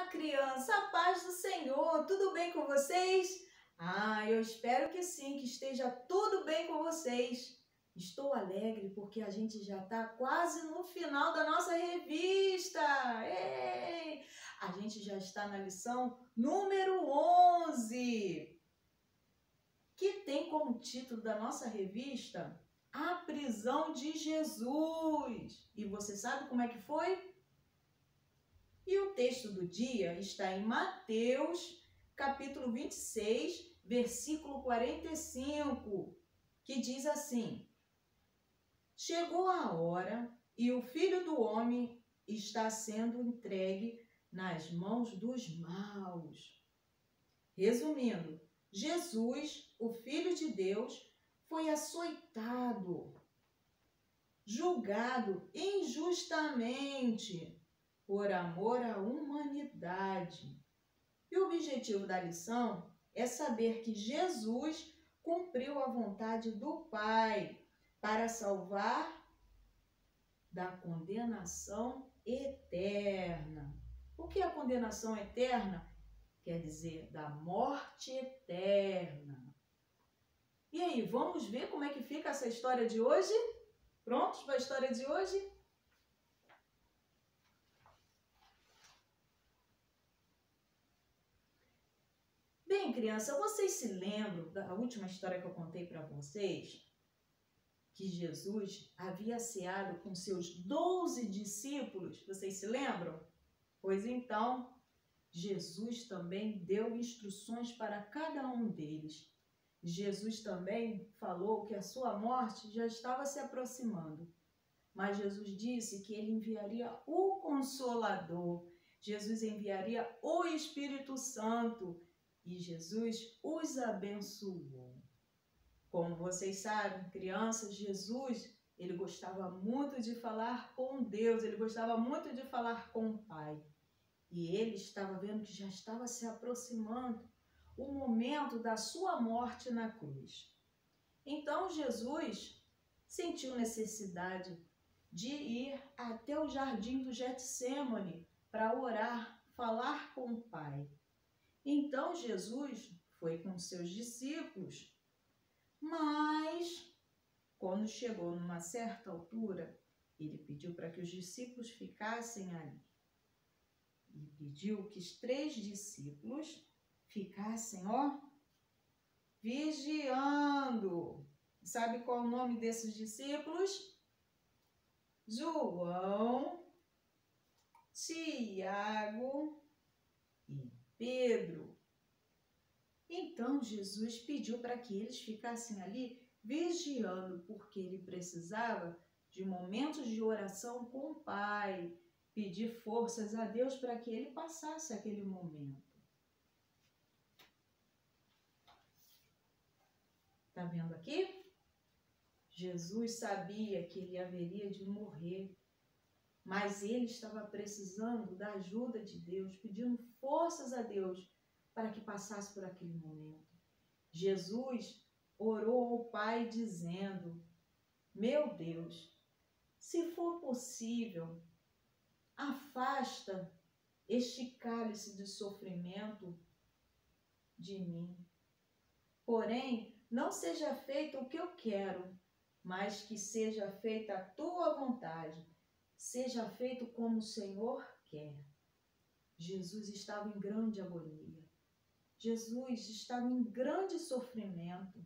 criança, a paz do Senhor, tudo bem com vocês? Eu espero que sim, que esteja tudo bem com vocês. Estou alegre porque a gente já está quase no final da nossa revista. Ei! A gente já está na lição número 11, que tem como título da nossa revista A Prisão de Jesus. E você sabe como é que foi? E o texto do dia está em Mateus, capítulo 26, versículo 45, que diz assim: Chegou a hora e o Filho do Homem está sendo entregue nas mãos dos maus. Resumindo, Jesus, o Filho de Deus, foi açoitado, julgado injustamente por amor à humanidade. E o objetivo da lição é saber que Jesus cumpriu a vontade do Pai para salvar da condenação eterna. O que é a condenação eterna? Quer dizer, da morte eterna. E aí, vamos ver como é que fica essa história de hoje? Prontos para a história de hoje? Bem, criança, vocês se lembram da última história que eu contei para vocês? Que Jesus havia ceado com seus 12 discípulos, vocês se lembram? Pois então, Jesus também deu instruções para cada um deles. Jesus também falou que a sua morte já estava se aproximando. Mas Jesus disse que ele enviaria o Consolador. Jesus enviaria o Espírito Santo. E Jesus os abençoou. Como vocês sabem, crianças, Jesus, ele gostava muito de falar com Deus, ele gostava muito de falar com o Pai. E ele estava vendo que já estava se aproximando o momento da sua morte na cruz. Então Jesus sentiu necessidade de ir até o jardim do Getsêmani para orar, falar com o Pai. Então Jesus foi com seus discípulos, mas quando chegou numa certa altura, ele pediu para que os discípulos ficassem ali. E pediu que os 3 discípulos ficassem, vigiando. Sabe qual é o nome desses discípulos? João, Tiago e Pedro. Então Jesus pediu para que eles ficassem ali vigiando, porque ele precisava de momentos de oração com o Pai, pedir forças a Deus para que ele passasse aquele momento. Está vendo aqui? Jesus sabia que ele haveria de morrer, mas ele estava precisando da ajuda de Deus, pedindo forças a Deus para que passasse por aquele momento. Jesus orou ao Pai dizendo: Meu Deus, se for possível, afasta este cálice de sofrimento de mim. Porém, não seja feito o que eu quero, mas que seja feita a tua vontade. Seja feito como o Senhor quer. Jesus estava em grande agonia. Jesus estava em grande sofrimento.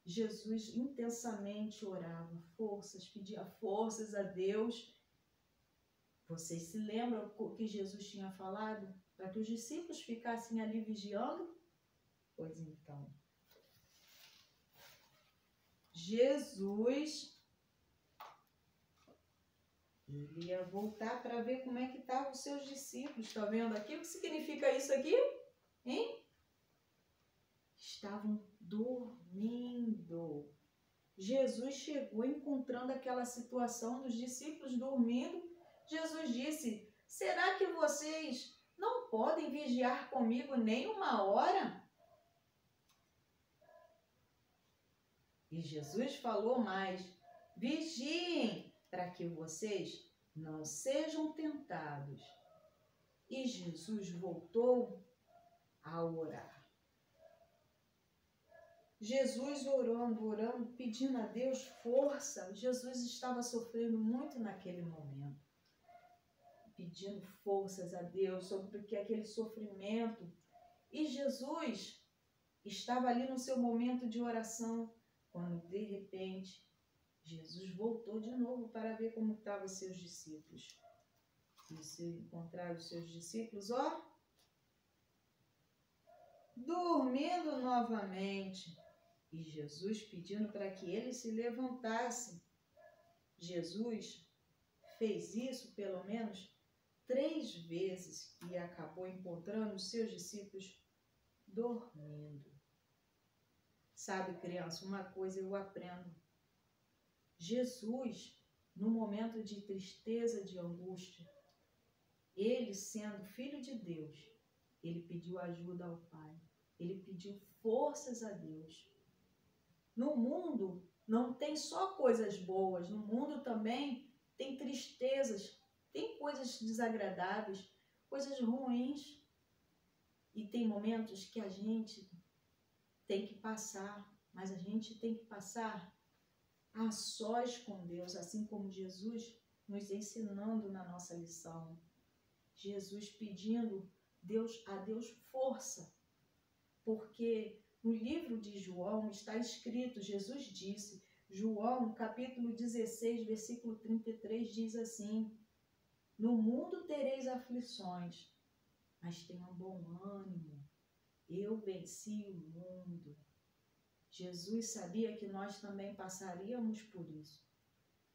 Jesus intensamente orava forças, pedia forças a Deus. Vocês se lembram o que Jesus tinha falado? Para que os discípulos ficassem ali vigiando? Pois então, Jesus, ele ia voltar para ver como é que estavam os seus discípulos. Está vendo aqui? O que significa isso aqui? Hein? Estavam dormindo. Jesus chegou encontrando aquela situação dos discípulos dormindo. Jesus disse: será que vocês não podem vigiar comigo nem uma hora? E Jesus falou mais: vigiem para que vocês não sejam tentados. E Jesus voltou a orar. Jesus orando, pedindo a Deus força. Jesus estava sofrendo muito naquele momento, pedindo forças a Deus sobre que aquele sofrimento. E Jesus estava ali no seu momento de oração, quando de repente Jesus voltou de novo para ver como estavam seus discípulos. E se encontraram os seus discípulos, dormindo novamente. E Jesus pedindo para que ele se levantasse. Jesus fez isso pelo menos 3 vezes e acabou encontrando os seus discípulos dormindo. Sabe, criança, uma coisa eu aprendo. Jesus, no momento de tristeza, de angústia, ele sendo filho de Deus, ele pediu ajuda ao Pai. Ele pediu forças a Deus. No mundo não tem só coisas boas, no mundo também tem tristezas, tem coisas desagradáveis, coisas ruins. E tem momentos que a gente tem que passar, mas a gente tem que passar a sós com Deus, assim como Jesus nos ensinando na nossa lição. Jesus pedindo a Deus força, porque no livro de João está escrito, Jesus disse, João capítulo 16, versículo 33 diz assim: no mundo tereis aflições, mas tenham bom ânimo, eu venci o mundo. Jesus sabia que nós também passaríamos por isso.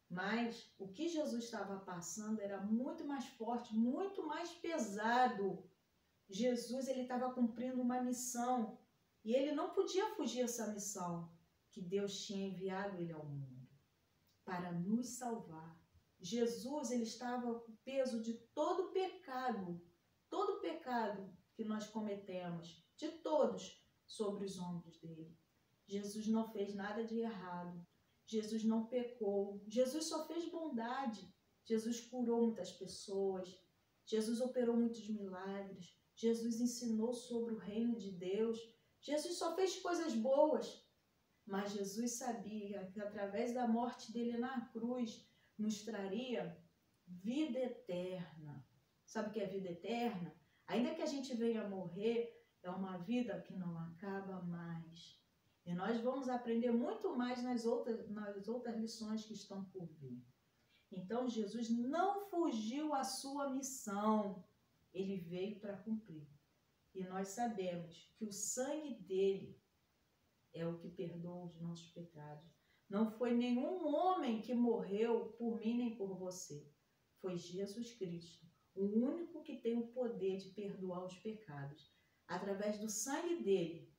Mas o que Jesus estava passando era muito mais forte, muito mais pesado. Jesus, ele estava cumprindo uma missão e ele não podia fugir dessa missão que Deus tinha enviado ele ao mundo para nos salvar. Jesus, ele estava com o peso de todo pecado que nós cometemos, de todos, sobre os ombros dele. Jesus não fez nada de errado. Jesus não pecou. Jesus só fez bondade. Jesus curou muitas pessoas. Jesus operou muitos milagres. Jesus ensinou sobre o reino de Deus. Jesus só fez coisas boas. Mas Jesus sabia que através da morte dele na cruz nos traria vida eterna. Sabe o que é vida eterna? Ainda que a gente venha a morrer, é uma vida que não acaba mais. E nós vamos aprender muito mais nas outras lições que estão por vir. Então, Jesus não fugiu à sua missão. Ele veio para cumprir. E nós sabemos que o sangue dele é o que perdoa os nossos pecados. Não foi nenhum homem que morreu por mim nem por você. Foi Jesus Cristo, o único que tem o poder de perdoar os pecados. Através do sangue dele,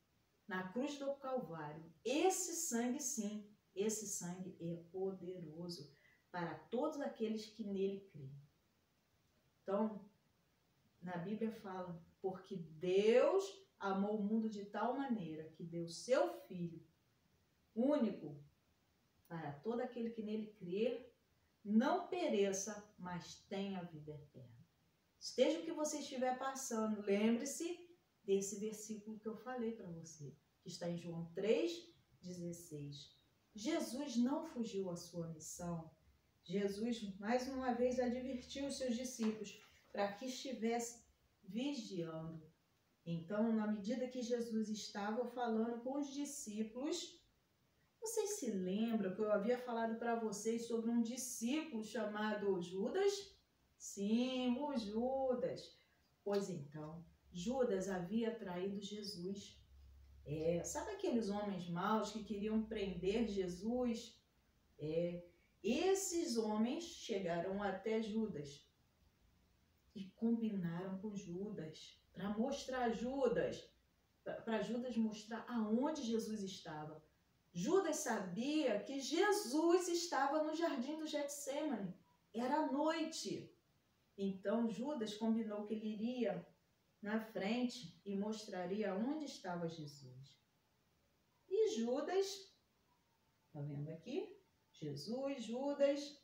na cruz do Calvário. Esse sangue, sim, esse sangue é poderoso para todos aqueles que nele creem. Então, na Bíblia fala, porque Deus amou o mundo de tal maneira que deu seu Filho único para todo aquele que nele crer, não pereça, mas tenha a vida eterna. Esteja o que você estiver passando, lembre-se desse versículo que eu falei para você, que está em João 3,16. Jesus não fugiu à sua missão. Jesus, mais uma vez, advertiu os seus discípulos para que estivesse vigiando. Então, na medida que Jesus estava falando com os discípulos, vocês se lembram que eu havia falado para vocês sobre um discípulo chamado Judas? Sim, o Judas. Pois então, Judas havia traído Jesus. Sabe aqueles homens maus que queriam prender Jesus? Esses homens chegaram até Judas e combinaram com Judas para mostrar para Judas mostrar aonde Jesus estava. Judas sabia que Jesus estava no jardim do Getsêmani. Era noite. Então Judas combinou que ele iria na frente e mostraria onde estava Jesus. E Judas, tá vendo aqui? Jesus, Judas,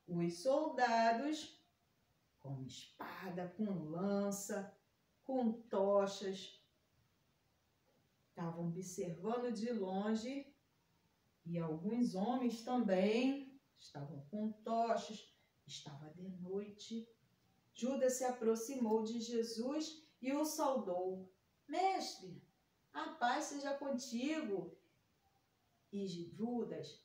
os soldados com espada, com lança, com tochas. Estavam observando de longe e alguns homens também estavam com tochas. Estava de noite. Judas se aproximou de Jesus e o saudou. Mestre, a paz seja contigo. E Judas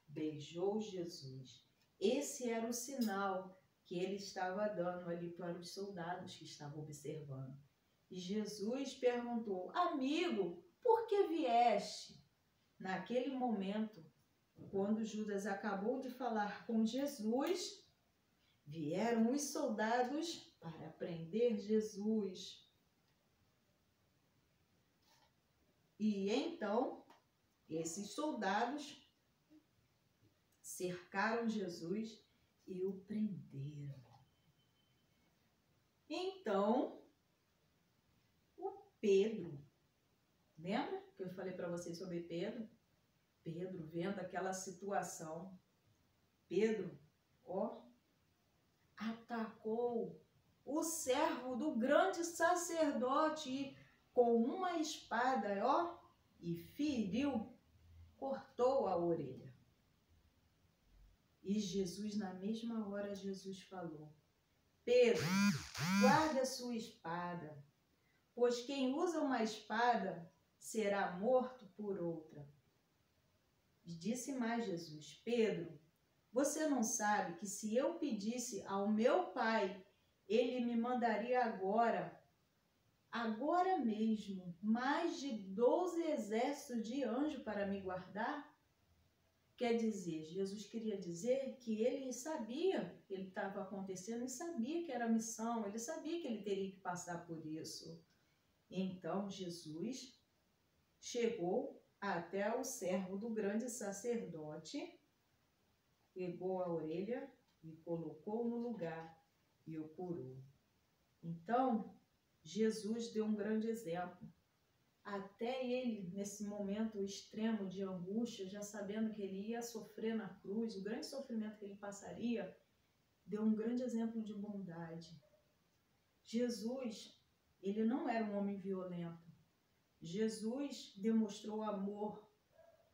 beijou Jesus. Esse era o sinal que ele estava dando ali para os soldados que estavam observando. E Jesus perguntou: amigo, por que vieste? Naquele momento, quando Judas acabou de falar com Jesus, vieram os soldados para prender Jesus. E então, esses soldados cercaram Jesus e o prenderam. Então, o Pedro, lembra que eu falei para vocês sobre Pedro? Pedro, vendo aquela situação, Pedro, atacou o servo do grande sacerdote com uma espada, e feriu, cortou a orelha. E Jesus, na mesma hora, Jesus falou: Pedro, guarde a sua espada, pois quem usa uma espada será morto por outra. E disse mais Jesus: Pedro, você não sabe que se eu pedisse ao meu Pai, ele me mandaria agora mesmo, mais de 12 exércitos de anjos para me guardar? Quer dizer, Jesus queria dizer que ele sabia que ele estava acontecendo e sabia que era missão, ele sabia que ele teria que passar por isso. Então Jesus chegou até o servo do grande sacerdote, pegou a orelha e colocou no lugar e o curou. Então, Jesus deu um grande exemplo. Até ele, nesse momento extremo de angústia, já sabendo que ele ia sofrer na cruz, o grande sofrimento que ele passaria, deu um grande exemplo de bondade. Jesus, ele não era um homem violento. Jesus demonstrou amor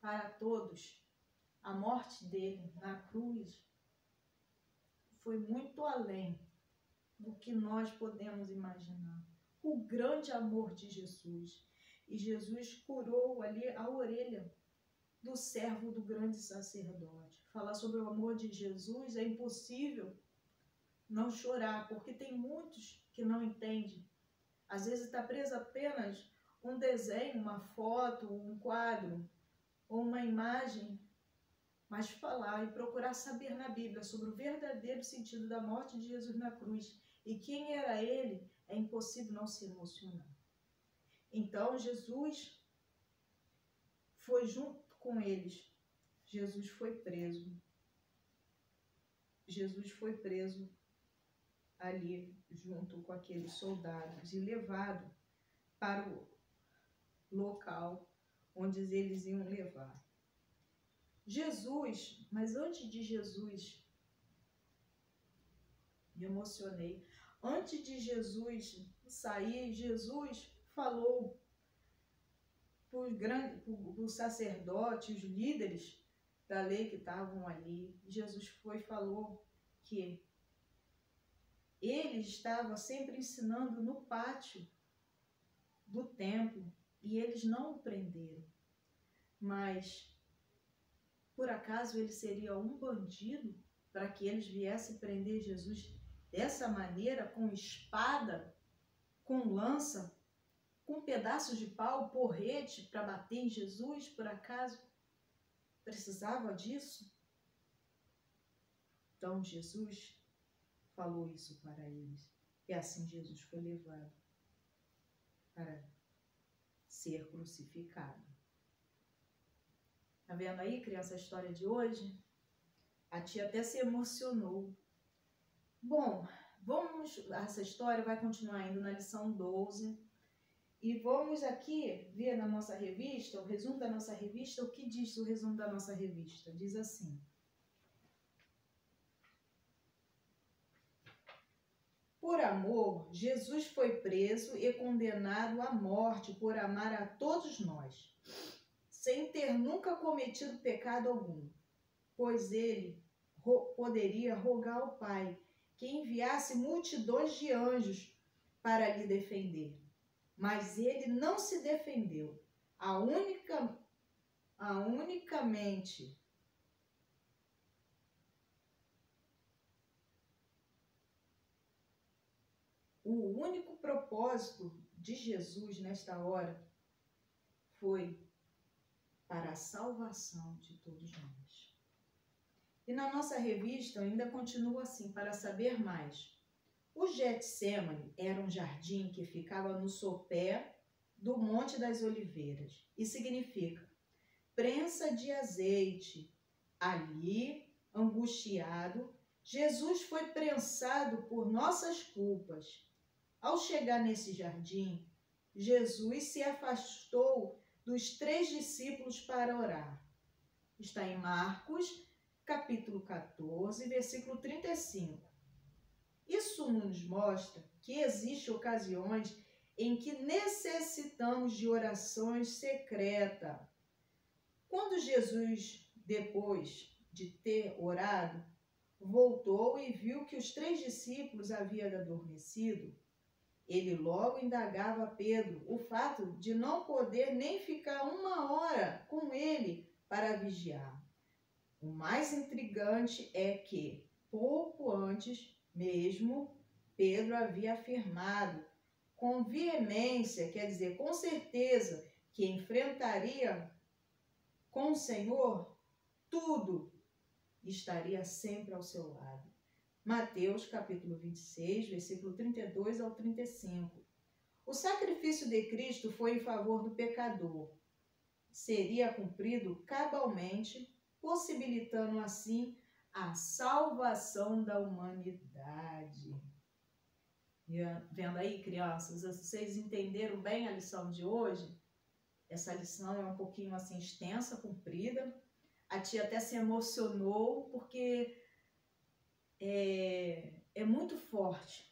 para todos. A morte dele na cruz foi muito além do que nós podemos imaginar. O grande amor de Jesus. E Jesus curou ali a orelha do servo do grande sacerdote. Falar sobre o amor de Jesus é impossível não chorar, porque tem muitos que não entendem. Às vezes está preso apenas um desenho, uma foto, um quadro ou uma imagem, mas falar e procurar saber na Bíblia sobre o verdadeiro sentido da morte de Jesus na cruz e quem era ele, é impossível não se emocionar. Então, Jesus foi junto com eles. Jesus foi preso. Jesus foi preso ali junto com aqueles soldados e levado para o local onde eles iam levar. Jesus, mas antes de Jesus, me emocionei. Antes de Jesus sair, Jesus falou para os sacerdotes, os líderes da lei que estavam ali. Jesus foi e falou que ele estava sempre ensinando no pátio do templo e eles não o prenderam. Mas, por acaso, ele seria um bandido para que eles viessem prender Jesus dessa maneira, com espada, com lança, com pedaços de pau, porrete para bater em Jesus, por acaso? Precisava disso? Então Jesus falou isso para eles. E assim Jesus foi levado para ser crucificado. Tá vendo aí, criança, a história de hoje? A tia até se emocionou. Bom, essa história vai continuar indo na lição 12. E vamos aqui ver na nossa revista, o resumo da nossa revista. O que diz o resumo da nossa revista? Diz assim: Por amor, Jesus foi preso e condenado à morte por amar a todos nós, sem ter nunca cometido pecado algum, pois ele poderia rogar ao Pai que enviasse multidões de anjos para lhe defender. Mas ele não se defendeu. O único propósito de Jesus nesta hora foi para a salvação de todos nós. E na nossa revista ainda continua assim, para saber mais. O Getsêmani era um jardim que ficava no sopé do Monte das Oliveiras e significa prensa de azeite. Ali, angustiado, Jesus foi prensado por nossas culpas. Ao chegar nesse jardim, Jesus se afastou dos 3 discípulos para orar. Está em Marcos, capítulo 14, versículo 35. Isso nos mostra que existem ocasiões em que necessitamos de orações secretas. Quando Jesus, depois de ter orado, voltou e viu que os 3 discípulos haviam adormecido, ele logo indagava a Pedro o fato de não poder nem ficar 1 hora com ele para vigiar. O mais intrigante é que, pouco antes mesmo, Pedro havia afirmado com veemência, quer dizer, com certeza, que enfrentaria com o Senhor tudo, estaria sempre ao seu lado. Mateus, capítulo 26, versículo 32 ao 35. O sacrifício de Cristo foi em favor do pecador. Seria cumprido cabalmente, possibilitando assim a salvação da humanidade. Vendo aí, crianças, vocês entenderam bem a lição de hoje? Essa lição é um pouquinho assim extensa, comprida. A tia até se emocionou porque é muito forte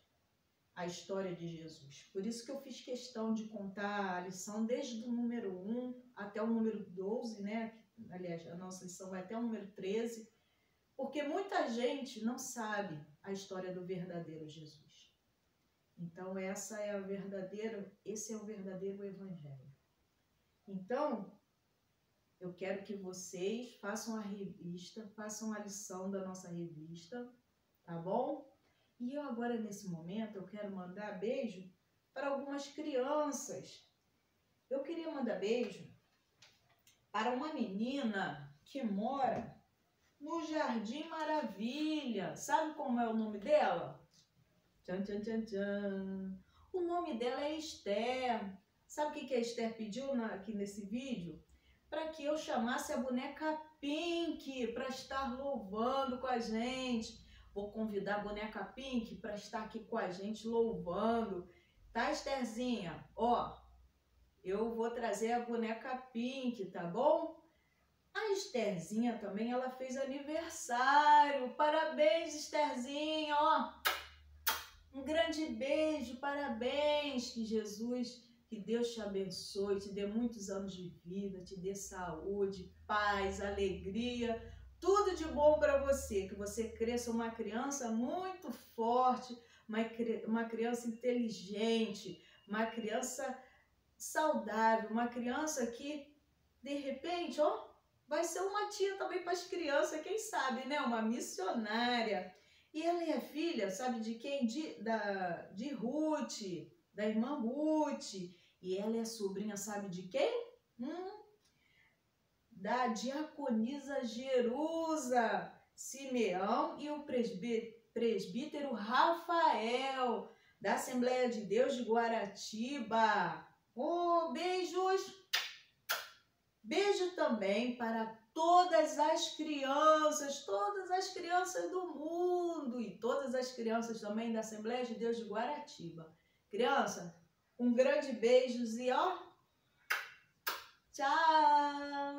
a história de Jesus. Por isso que eu fiz questão de contar a lição desde o número 1 até o número 12, né? Aliás, a nossa lição vai até o número 13, porque muita gente não sabe a história do verdadeiro Jesus. Então, esse é o verdadeiro evangelho. Então, eu quero que vocês façam a revista, façam a lição da nossa revista, tá bom? E eu agora, nesse momento, eu quero mandar beijo para algumas crianças. Eu queria mandar beijo para uma menina que mora no Jardim Maravilha. Sabe como é o nome dela? Tchan, tchan, tchan, tchan. O nome dela é Esther. Sabe o que a Esther pediu aqui nesse vídeo? Para que eu chamasse a boneca Pink para estar louvando com a gente. Vou convidar a boneca Pink para estar aqui com a gente louvando. Tá, Estherzinha? Ó, eu vou trazer a boneca Pink, tá bom? A Estherzinha também, ela fez aniversário. Parabéns, Estherzinha, ó. Um grande beijo, parabéns. Que Deus te abençoe, te dê muitos anos de vida, te dê saúde, paz, alegria, tudo de bom para você. Que você cresça uma criança muito forte, uma criança inteligente, uma criança saudável, uma criança que, de repente, ó, vai ser uma tia também para as crianças, quem sabe, né? Uma missionária. E ela é filha, sabe de quem? De Ruth, da irmã Ruth. E ela é sobrinha, sabe de quem? Da diaconisa Jerusa Simeão e o presbítero Rafael, da Assembleia de Deus de Guaratiba. Oh, beijos! Beijo também para todas as crianças do mundo e todas as crianças também da Assembleia de Deus de Guaratiba. Criança, um grande beijo e ó, tchau!